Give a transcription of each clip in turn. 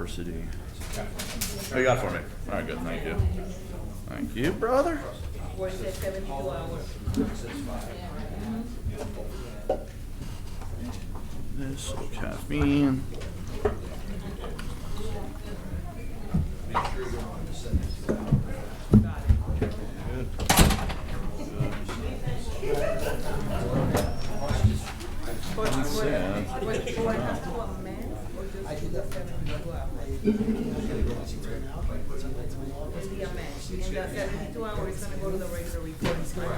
University. Oh, you got it for me. All right, good. Thank you. Thank you, brother. Works at 72 hours. This caffeine. In the 72 hours, it's going to go to the regular recording schedule.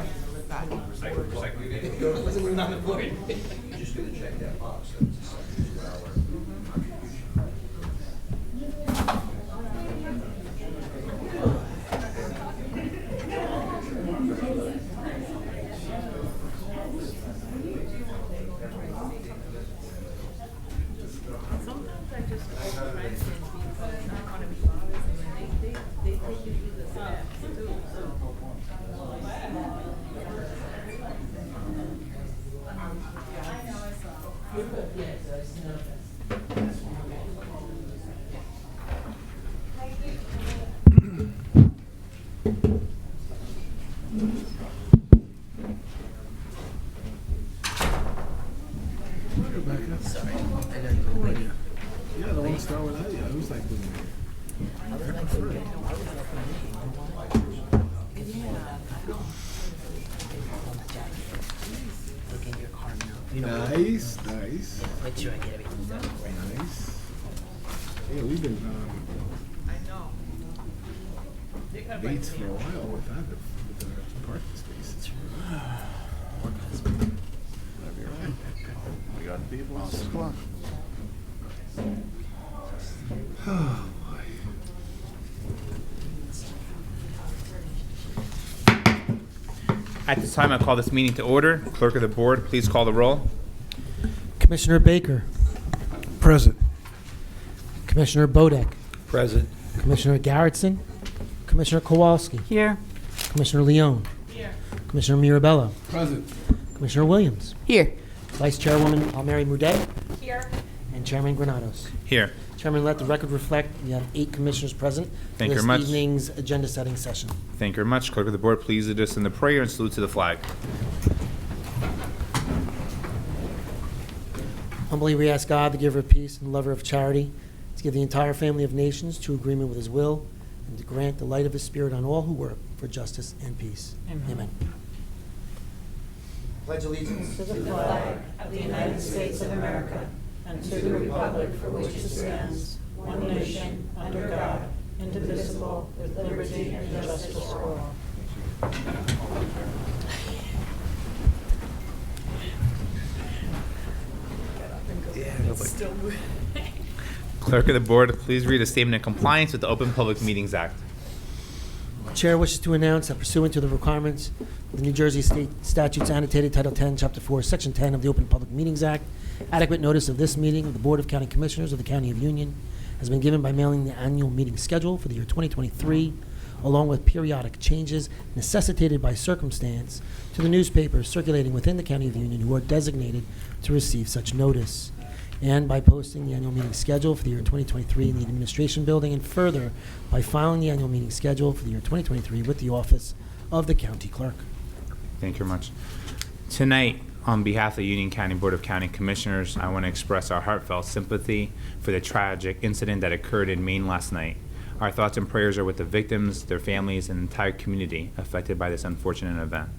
Just gonna check that box. Sometimes I just try to send people that don't want to be bothered, and they take you through the steps too, so. Yeah, I don't want to start without you. I was like, nice, nice. Make sure I get everything done correctly. Nice. Yeah, we've been I know. dates for a while with that, with our parking spaces. We got people on 6 o'clock. Oh, boy. At this time, I call this meeting to order. Clerk of the Board, please call the roll. Commissioner Baker. Present. Commissioner Bodek. Present. Commissioner Garrettson. Commissioner Kowalski. Here. Commissioner Leone. Here. Commissioner Mirabella. Present. Commissioner Williams. Here. Vice Chairwoman Palmieri Mudet. Here. And Chairman Granados. Here. Chairman, let the record reflect we have 8 commissioners present Thank you for very this much. evening's agenda-setting session. Thank you very much. Clerk of the Board, please lead us in the prayer and salute to the flag. Humbly we ask God, the giver of peace and lover of charity, to give the entire family of nations true agreement with his will and to grant the light of his spirit on all who work for justice and peace. Amen. Pledge allegiance To the flag of the United States of America and to the republic for which it stands, one nation, under God, indivisible, with liberty and justice for all. Clerk of the Board, please read a statement in compliance with the Open Public Meetings Act. Chair wishes to announce that pursuant to the requirements of the New Jersey State Statutes annotated Title 10, Chapter 4, Section 10 of the Open Public Meetings Act, adequate notice of this meeting of the Board of County Commissioners of the County of Union has been given by mailing the annual meeting schedule for the year 2023, along with periodic changes necessitated by circumstance to the newspapers circulating within the County of Union who are designated to receive such notice, and by posting the annual meeting schedule for the year 2023 in the Administration Building, and further by filing the annual meeting schedule for the year 2023 with the Office of the County Clerk. Thank you very much. Tonight, on behalf of the Union County Board of County Commissioners, I want to express our heartfelt sympathy for the tragic incident that occurred in Maine last night. Our thoughts and prayers are with the victims, their families, and the entire community affected by this unfortunate event.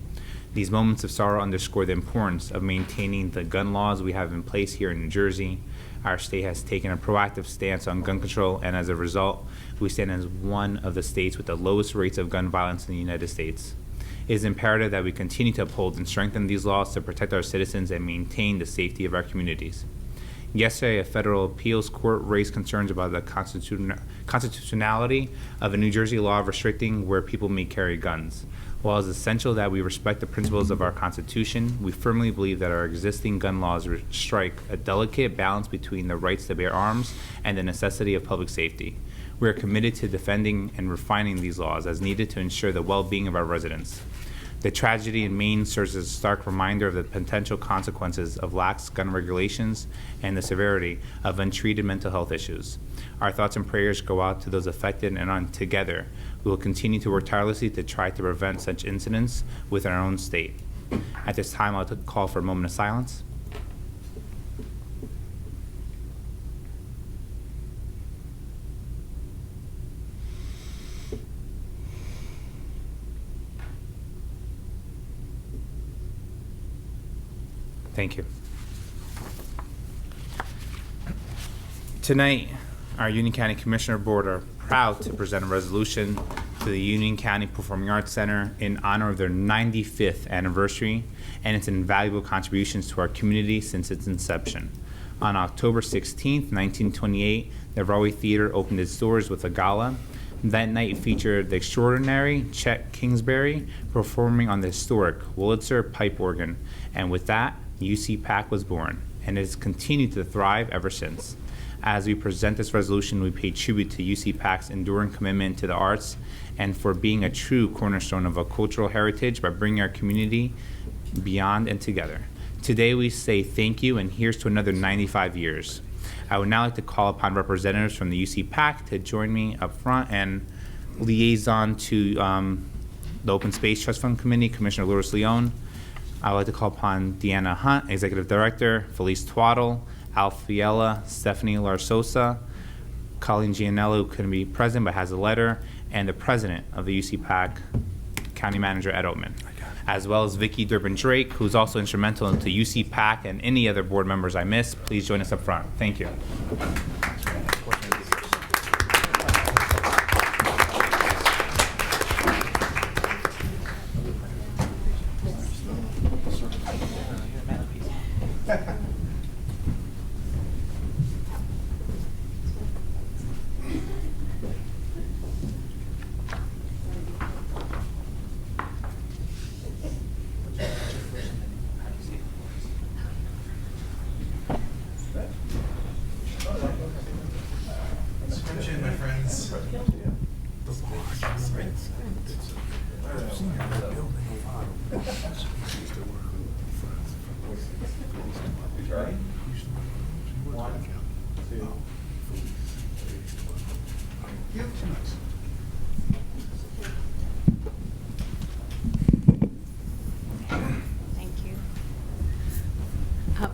These moments of sorrow underscore the importance of maintaining the gun laws we have in place here in New Jersey. Our state has taken a proactive stance on gun control, and as a result, we stand as one of the states with the lowest rates of gun violence in the United States. It is imperative that we continue to uphold and strengthen these laws to protect our citizens and maintain the safety of our communities. Yesterday, a federal appeals court raised concerns about the constitutionality of a New Jersey law restricting where people may carry guns. While it is essential that we respect the principles of our Constitution, we firmly believe that our existing gun laws strike a delicate balance between the rights to bear arms and the necessity of public safety. We are committed to defending and refining these laws as needed to ensure the well-being of our residents. The tragedy in Maine serves as a stark reminder of the potential consequences of lax gun regulations and the severity of untreated mental health issues. Our thoughts and prayers go out to those affected, and together we will continue to work tirelessly to try to prevent such incidents within our own state. At this time, I'll call for a moment of silence. Thank you. Tonight, our Union County Commissioner Board are proud to present a resolution to the Union County Performing Arts Center in honor of their 95th anniversary and its invaluable contributions to our community since its inception. On October 16th, 1928, the Broadway Theater opened its doors with a gala. That night featured the extraordinary Chet Kingsbury performing on the historic Wurlitzer pipe organ, and with that, UC PAC was born, and it has continued to thrive ever since. As we present this resolution, we pay tribute to UC PAC's enduring commitment to the arts and for being a true cornerstone of a cultural heritage by bringing our community beyond and together. Today we say thank you, and here's to another 95 years. I would now like to call upon representatives from the UC PAC to join me up front, and liaison to the Open Space Trust Fund Committee, Commissioner Lourdes Leon. I would like to call upon Deanna Hunt, Executive Director, Felice Twaddle, Al Fiella, Stephanie Larsosa, Colleen Gianello, who couldn't be present but has a letter, and the President of the UC PAC, County Manager Ed Oatman, as well as Vicki Durbin-Drake, who's also instrumental into UC PAC, and any other board members I missed. Please join us up front. Thank you.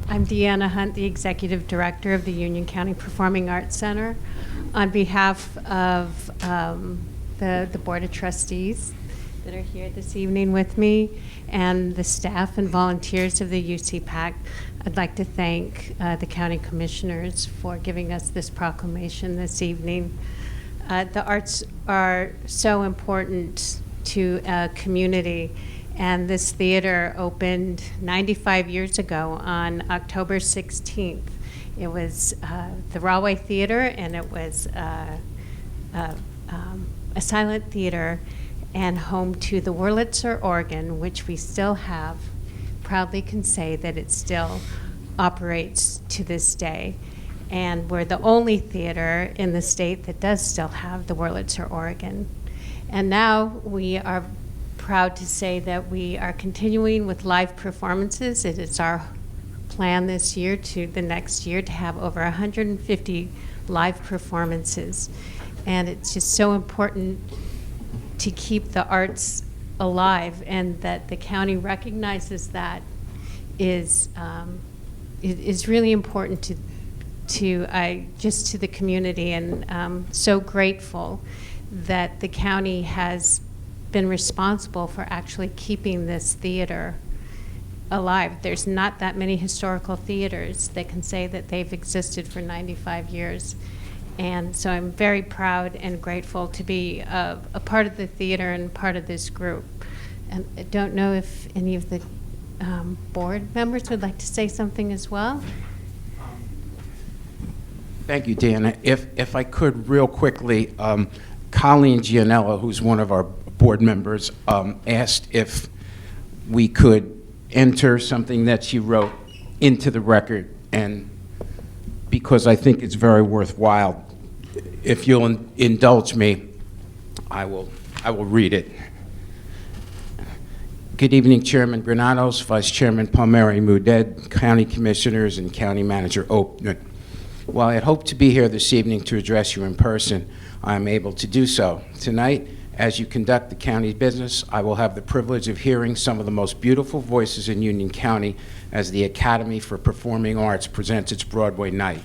I'm Deanna Hunt, the Executive Director of the Union County Performing Arts Center. On behalf of the Board of Trustees that are here this evening with me, and the staff and volunteers of the UC PAC, I'd like to thank the County Commissioners for giving us this proclamation this evening. The arts are so important to a community, and this theater opened 95 years ago on October 16th. It was the Broadway Theater, and it was a silent theater and home to the Wurlitzer organ, which we still have. Proudly can say that it still operates to this day. And we're the only theater in the state that does still have the Wurlitzer organ. And now we are proud to say that we are continuing with live performances. It is our plan this year to the next year to have over 150 live performances. And it's just so important to keep the arts alive, and that the county recognizes that is really important to just to the community, and so grateful that the county has been responsible for actually keeping this theater alive. There's not that many historical theaters that can say that they've existed for 95 years. And so I'm very proud and grateful to be a part of the theater and part of this group. And I don't know if any of the board members would like to say something as well. Thank you, Dana. If I could real quickly, Colleen Gianello, who's one of our board members, asked if we could enter something that she wrote into the record, and because I think it's very worthwhile, if you'll indulge me, I will read it. Good evening, Chairman Granados, Vice Chairman Palmieri Mudet, County Commissioners, and County Manager Oakman. While I had hoped to be here this evening to address you in person, I am able to do so. Tonight, as you conduct the county business, I will have the privilege of hearing some of the most beautiful voices in Union County as the Academy for Performing Arts presents its Broadway night.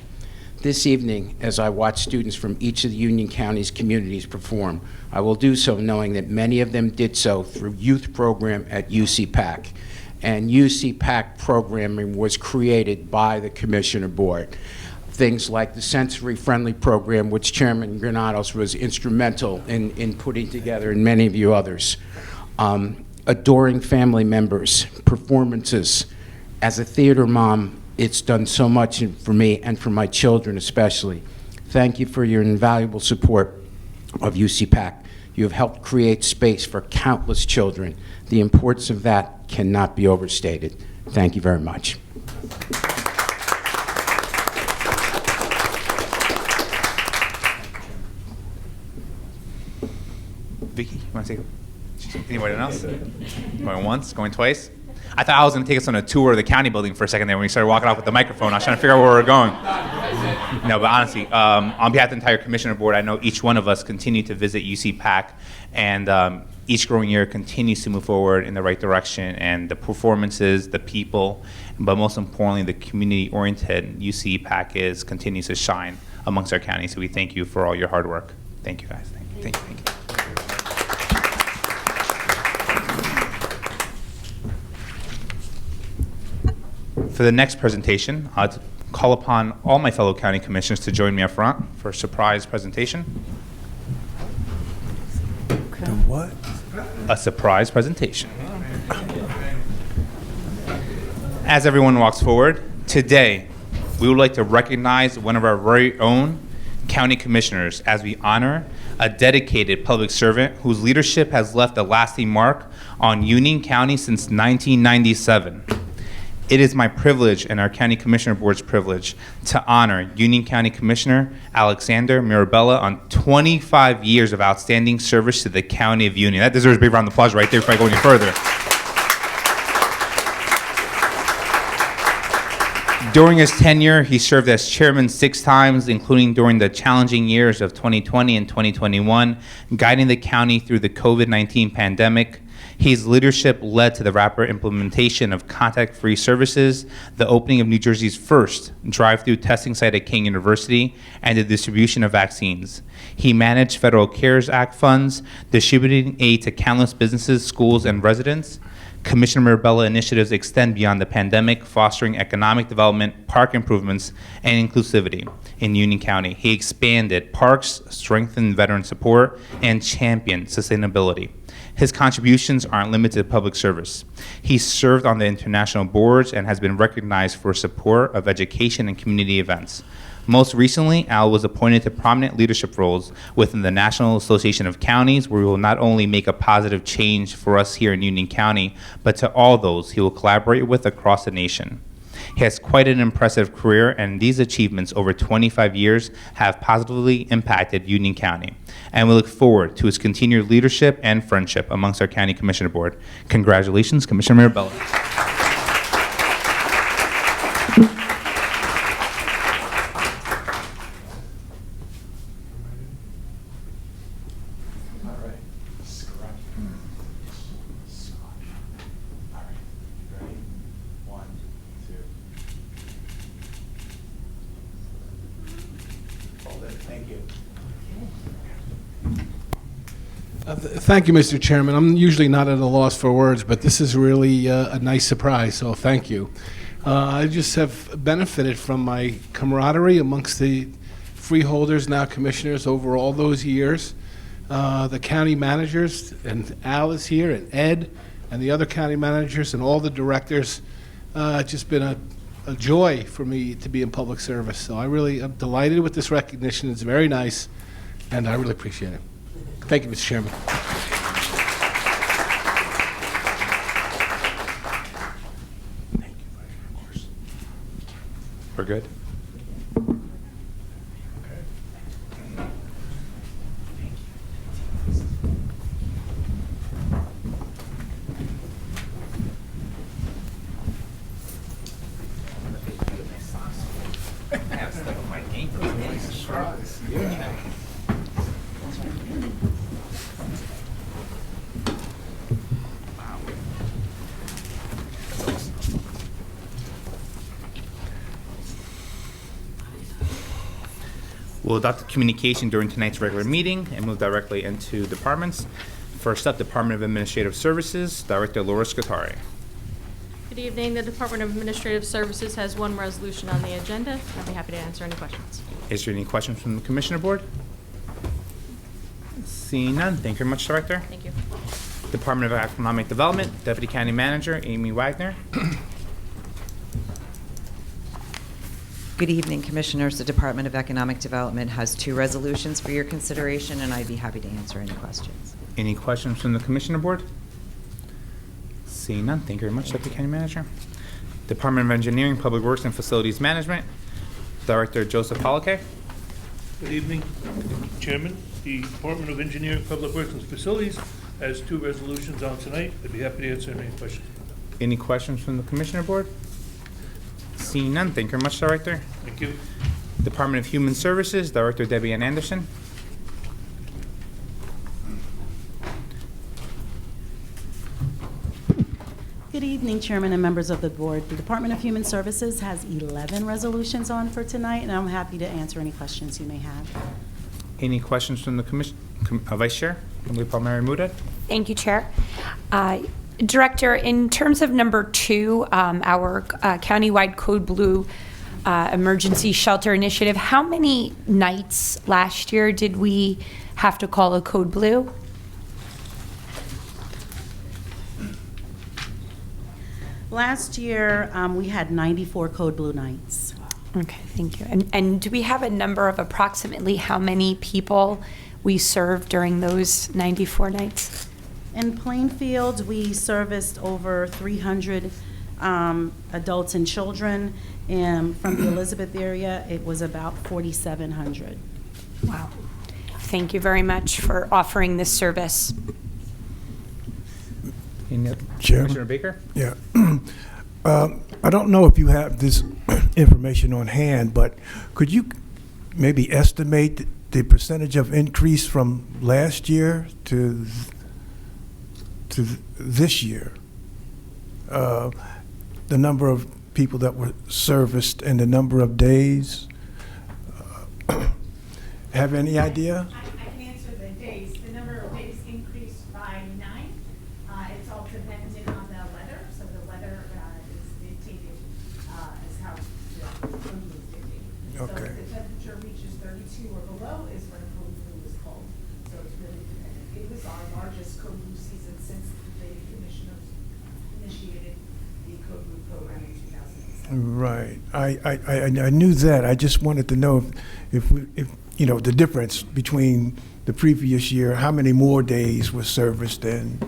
This evening, as I watch students from each of the Union County's communities perform, I will do so knowing that many of them did so through youth program at UC PAC. And UC PAC programming was created by the Commissioner Board. Things like the Sensory Friendly program, which Chairman Granados was instrumental in putting together, and many of you others. Adoring family members, performances. As a theater mom, it's done so much for me and for my children especially. Thank you for your invaluable support of UC PAC. You have helped create space for countless children. The importance of that cannot be overstated. Thank you very much. Vicky, you want to take it? Anybody else? Going once, going twice? I thought I was going to take us on a tour of the county building for a second there when we started walking off with the microphone. I was trying to figure out where we were going. No, but honestly, on behalf of the entire Commissioner Board, I know each one of us continue to visit UC PAC, and each growing year continues to move forward in the right direction, and the performances, the people, but most importantly, the community-oriented UC PAC continues to shine amongst our county. So we thank you for all your hard work. Thank you, guys. Thank you. Thank you. Thank you. For the next presentation, I'll call upon all my fellow county commissioners to join me up front for a surprise presentation. The what? A surprise presentation. As everyone walks forward, today we would like to recognize one of our very own county commissioners as we honor a dedicated public servant whose leadership has left a lasting mark on Union County since 1997. It is my privilege and our County Commissioner Board's privilege to honor Union County Commissioner Alexander Mirabella on 25 years of outstanding service to the County of Union. That deserves a big round of applause right there before I go any further. During his tenure, he served as chairman 6 times, including during the challenging years of 2020 and 2021, guiding the county through the COVID-19 pandemic. His leadership led to the rapid implementation of contact-free services, the opening of New Jersey's first drive-through testing site at King University, and the distribution of vaccines. He managed Federal CARES Act funds, distributing aid to countless businesses, schools, and residents. Commissioner Mirabella initiatives extend beyond the pandemic, fostering economic development, park improvements, and inclusivity in Union County. He expanded parks, strengthened veteran support, and championed sustainability. His contributions aren't limited to public service. He served on the international boards and has been recognized for support of education and community events. Most recently, Al was appointed to prominent leadership roles within the National Association of Counties, where he will not only make a positive change for us here in Union County, but to all those he will collaborate with across the nation. He has quite an impressive career, and these achievements over 25 years have positively impacted Union County. And we look forward to his continued leadership and friendship amongst our County Commissioner Board. Congratulations, Commissioner Mirabella. Thank you, Mr. Chairman. I'm usually not at a loss for words, but this is really a nice surprise, so thank you. I just have benefited from my camaraderie amongst the freeholders, now commissioners, over all those years. The county managers, and Al is here, and Ed, and the other county managers, and all the directors. It's just been a joy for me to be in public service. So I really am delighted with this recognition. It's very nice, and I really appreciate it. Thank you, Mr. Chairman. We're good? We'll adopt the communication during tonight's regular meeting and move directly into departments. First up, Department of Administrative Services, Director Laura Scutari. Good evening. The Department of Administrative Services has one resolution on the agenda. I'd be happy to answer any questions. Is there any questions from the Commissioner Board? Seeing none, thank you very much, Director. Thank you. Department of Economic Development, Deputy County Manager Amy Wagner. Good evening, Commissioners. The Department of Economic Development has two resolutions for your consideration, and I'd be happy to answer any questions. Any questions from the Commissioner Board? Seeing none, thank you very much, Deputy County Manager. Department of Engineering, Public Works, and Facilities Management, Director Joseph Polake. Good evening, Chairman. The Department of Engineering, Public Works and Facilities has two resolutions on tonight. I'd be happy to answer any questions. Any questions from the Commissioner Board? Seeing none, thank you very much, Director. Thank you. Department of Human Services, Director Debbie Ann Anderson. Good evening, Chairman and members of the board. The Department of Human Services has 11 resolutions on for tonight, and I'm happy to answer any questions you may have. Any questions from the Vice Chair, Kimberly Palmieri Muda? Thank you, Chair. Director, in terms of number 2, our countywide Code Blue emergency shelter initiative, how many nights last year did we have to call a Code Blue? Last year, we had 94 Code Blue nights. Okay, thank you. And do we have a number of approximately how many people we served during those 94 nights? In Plainfield, we serviced over 300 adults and children, and from the Elizabeth area, it was about 4,700. Wow. Thank you very much for offering this service. Commissioner Baker? Yeah. I don't know if you have this information on hand, but could you maybe estimate the percentage of increase from last year to this year? The number of people that were serviced and the number of days? Have any idea? I can answer the days. The number of days increased by 9. It's all dependent on the weather. So the weather is dictated as how the code blue is dictated. Okay. So if the temperature reaches 32 or below is when code blue is called. So it's really dependent. It was our largest code blue season since the commissioners initiated the code blue program in 2007. Right. I knew that. I just wanted to know if you know the difference between the previous year, how many more days were serviced, and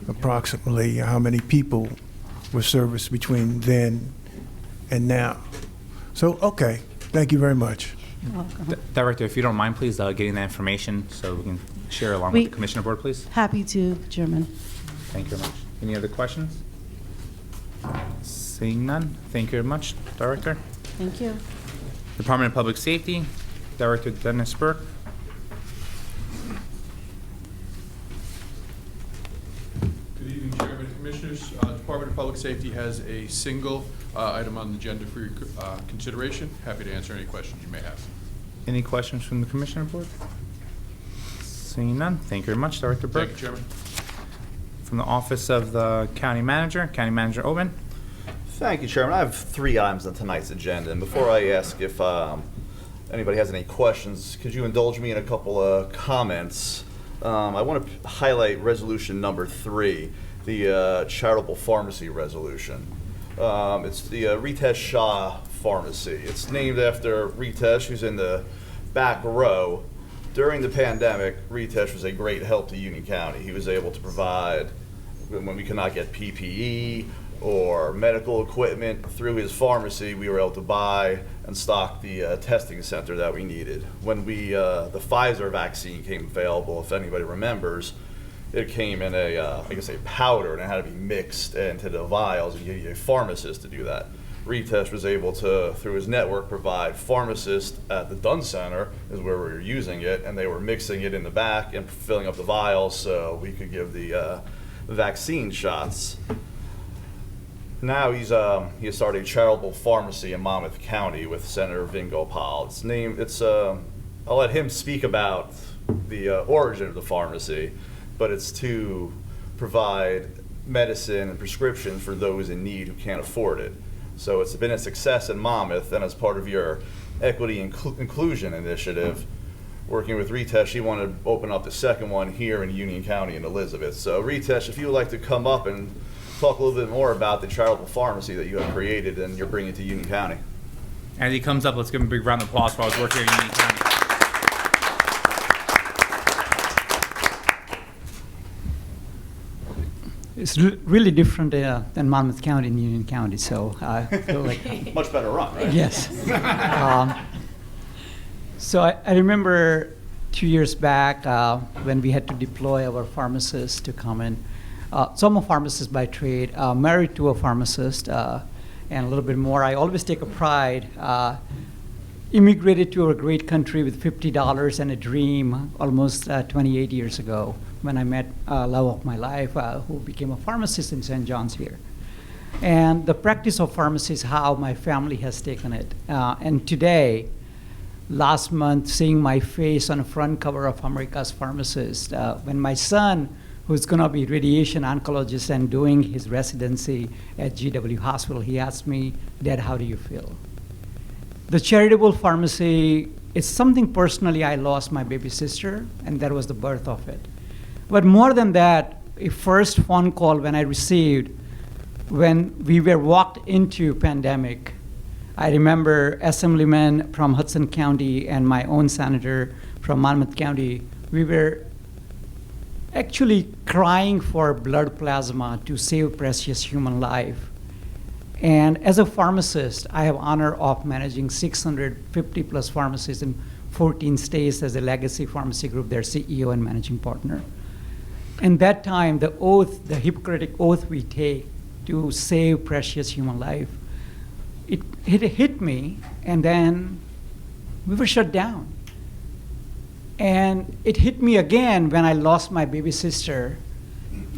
approximately how many people were serviced between then and now. So, okay. Thank you very much. You're welcome. Director, if you don't mind, please getting that information so we can share along with the Commissioner Board, please. Happy to, Chairman. Thank you very much. Any other questions? Seeing none, thank you very much, Director. Thank you. Department of Public Safety, Director Dennis Burke. Good evening, Chairman and Commissioners. Department of Public Safety has a single item on the agenda for your consideration. Happy to answer any questions you may have. Any questions from the Commissioner Board? Seeing none, thank you very much, Director Burke. Thank you, Chairman. From the Office of the County Manager Oben. Thank you, Chairman. I have 3 items on tonight's agenda, and before I ask if anybody has any questions, could you indulge me in a couple of comments? I want to highlight resolution number 3, the charitable pharmacy resolution. It's the Ritesh Shah Pharmacy. It's named after Ritesh, who's in the back row. During the pandemic, Ritesh was a great help to Union County. He was able to provide, when we could not get PPE or medical equipment, through his pharmacy, we were able to buy and stock the testing center that we needed. When the Pfizer vaccine came available, if anybody remembers, it came in I guess a powder, and it had to be mixed into the vials, and you need a pharmacist to do that. Ritesh was able to, through his network, provide pharmacists at the Dunn Center, is where we were using it, and they were mixing it in the back and filling up the vials so we could give the vaccine shots. Now he has started a charitable pharmacy in Monmouth County with Senator Vin Gopal. It's I'll let him speak about the origin of the pharmacy, but it's to provide medicine and prescription for those in need who can't afford it. So it's been a success in Monmouth, and as part of your equity inclusion initiative, working with Ritesh, you want to open up the second one here in Union County in Elizabeth. So Ritesh, if you would like to come up and talk a little bit more about the charitable pharmacy that you have created and you're bringing to Union County. As he comes up, let's give him a big round of applause for his work here in Union County. It's really different than Monmouth County and Union County, so I feel like... Much better run, right? Yes. So I remember 2 years back when we had to deploy our pharmacists to come in. So I'm a pharmacist by trade, married to a pharmacist, and a little bit more. I always take a pride. Immigrated to a great country with $50 and a dream almost 28 years ago when I met love of my life, who became a pharmacist in St. John's here. And the practice of pharmacy is how my family has taken it. And today, last month, seeing my face on the front cover of America's Pharmacist, when my son, who's going to be radiation oncologist and doing his residency at GW Hospital, he asked me, Dad, how do you feel? The charitable pharmacy is something personally. I lost my baby sister, and that was the birth of it. But more than that, a first phone call when I received, when we were walked into pandemic, I remember Assemblyman from Hudson County and my own senator from Monmouth County, we were actually crying for blood plasma to save precious human life. And as a pharmacist, I have honor of managing 650 plus pharmacies in 14 states as a legacy pharmacy group, their CEO and managing partner. And that time, the oath, the Hippocratic oath we take to save precious human life, it hit me, and then we were shut down. And it hit me again when I lost my baby sister.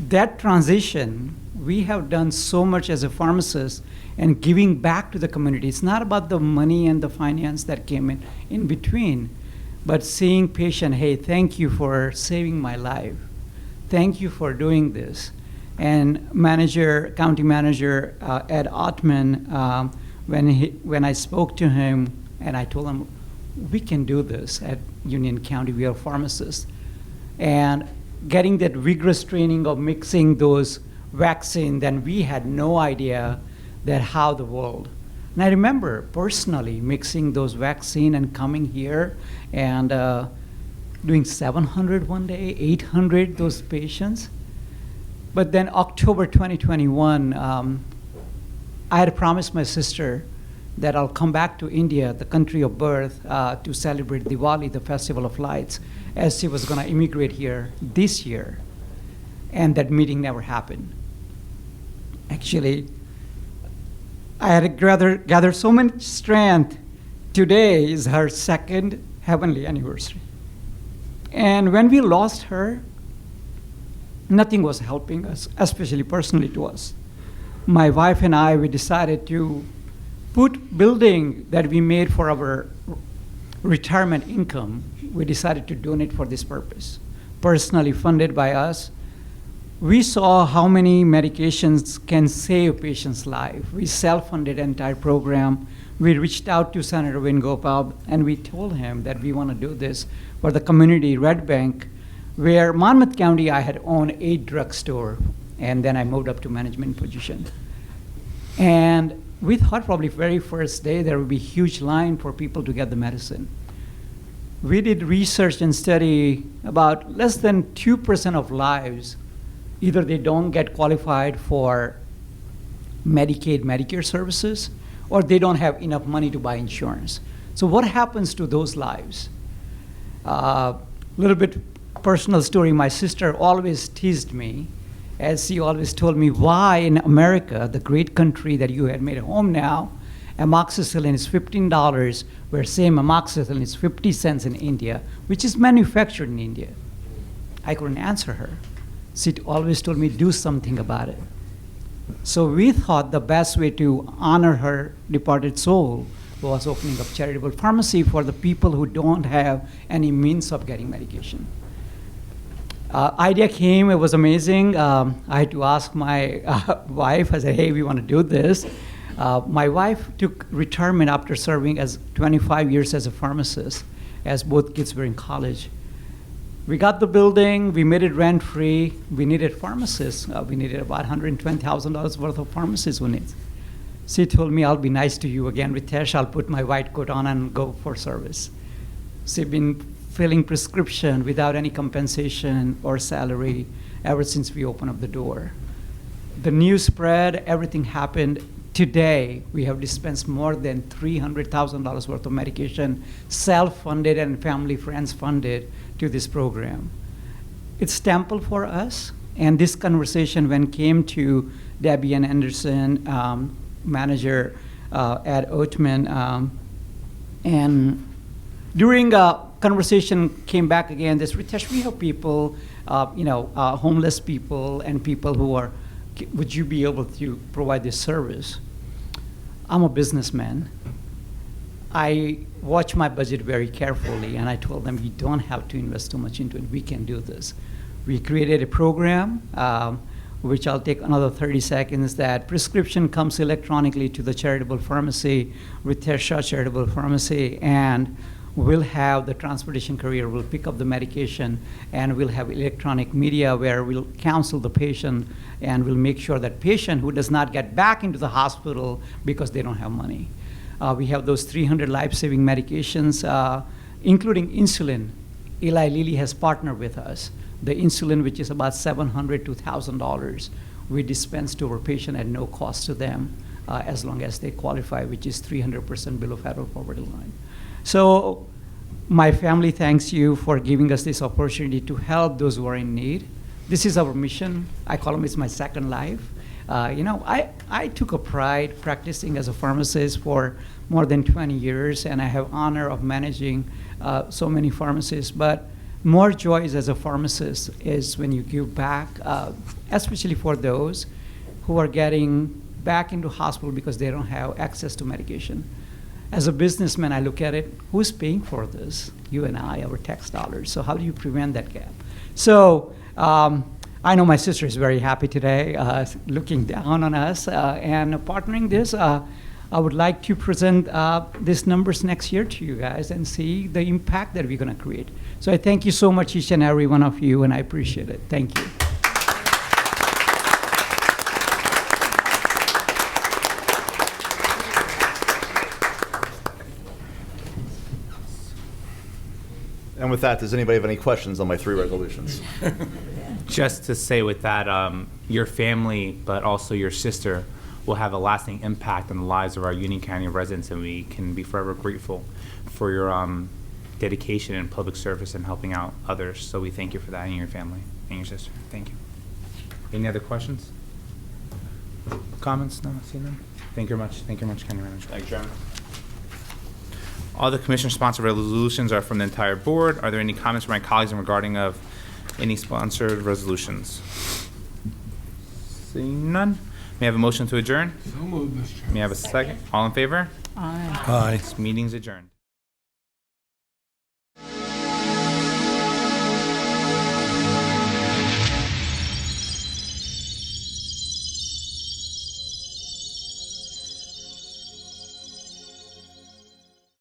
That transition, we have done so much as a pharmacist and giving back to the community. It's not about the money and the finance that came in between, but seeing patient, hey, thank you for saving my life. Thank you for doing this. And county manager Ed Ottman, when I spoke to him and I told him, we can do this at Union County, we are pharmacists. And getting that rigorous training of mixing those vaccine, then we had no idea that how the world. And I remember personally mixing those vaccine and coming here and doing 700 one day, 800 those patients. But then October 2021, I had promised my sister that I'll come back to India, the country of birth, to celebrate Diwali, the Festival of Lights, as she was going to immigrate here this year. And that meeting never happened. Actually, I had to gather so much strength. Today is her second heavenly anniversary. And when we lost her, nothing was helping us, especially personally to us. My wife and I, we decided to put building that we made for our retirement income, we decided to donate for this purpose, personally funded by us. We saw how many medications can save a patient's life. We self-funded the entire program. We reached out to Senator Vengopal, and we told him that we want to do this for the community Red Bank, where Monmouth County, I had owned 8 drugstore, and then I moved up to management position. And we thought probably very first day there would be huge line for people to get the medicine. We did research and study about less than 2% of lives, either they don't get qualified for Medicaid, Medicare services, or they don't have enough money to buy insurance. So what happens to those lives? Little bit personal story, my sister always teased me, as she always told me, why in America, the great country that you had made a home now, amoxicillin is $15, where same amoxicillin is 50 cents in India, which is manufactured in India. I couldn't answer her. She always told me, do something about it. So we thought the best way to honor her departed soul was opening up charitable pharmacy for the people who don't have any means of getting medication. Idea came, it was amazing. I had to ask my wife, I said, hey, we want to do this. My wife took retirement after serving as 25 years as a pharmacist, as both kids were in college. We got the building, we made it rent-free, we needed pharmacists. We needed about $120,000 worth of pharmacists we need. She told me, I'll be nice to you again, Ritesh, I'll put my white coat on and go for service. She's been filling prescription without any compensation or salary ever since we opened up the door. The news spread, everything happened. Today, we have dispensed more than $300,000 worth of medication, self-funded and family friends funded to this program. It's temple for us, and this conversation when came to Debbie and Anderson, manager at Oatman, and during a conversation came back again, this, Ritesh, we have people, homeless people and people who are, would you be able to provide this service? I'm a businessman. I watch my budget very carefully, and I told them, you don't have to invest too much into it. We can do this. We created a program, which I'll take another 30 seconds, that prescription comes electronically to the charitable pharmacy, Ritesh Charitable Pharmacy, and we'll have the transportation courier will pick up the medication, and we'll have electronic media where we'll counsel the patient, and we'll make sure that patient who does not get back into the hospital because they don't have money. We have those 300 life-saving medications, including insulin. Eli Lilly has partnered with us. The insulin, which is about $700 to $1,000, we dispense to our patient at no cost to them, as long as they qualify, which is 300% below federal poverty line. So my family thanks you for giving us this opportunity to help those who are in need. This is our mission. I call them, it's my second life. I took a pride practicing as a pharmacist for more than 20 years, and I have honor of managing so many pharmacists. But more joy as a pharmacist is when you give back, especially for those who are getting back into hospital because they don't have access to medication. As a businessman, I look at it, who's paying for this? You and I, our tax dollars. So how do you prevent that gap? So I know my sister is very happy today, looking down on us and partnering this. I would like to present these numbers next year to you guys and see the impact that we're going to create. So I thank you so much, each and every one of you, and I appreciate it. Thank you. And with that, does anybody have any questions on my three resolutions? Just to say with that, your family, but also your sister, will have a lasting impact on the lives of our Union County residents, and we can be forever grateful for your dedication in public service and helping out others. So we thank you for that, and your family and your sister. Thank you. Any other questions? Comments? No, I see none. Thank you very much. Thank you very much, County Manager. Thank you, Chairman. All the commission-sponsored resolutions are from the entire board. Are there any comments from my colleagues regarding of any sponsored resolutions? Seeing none. May I have a motion to adjourn? So moved, Mr. Chairman. May I have a second? All in favor? Aye. Aye. This meeting's adjourned.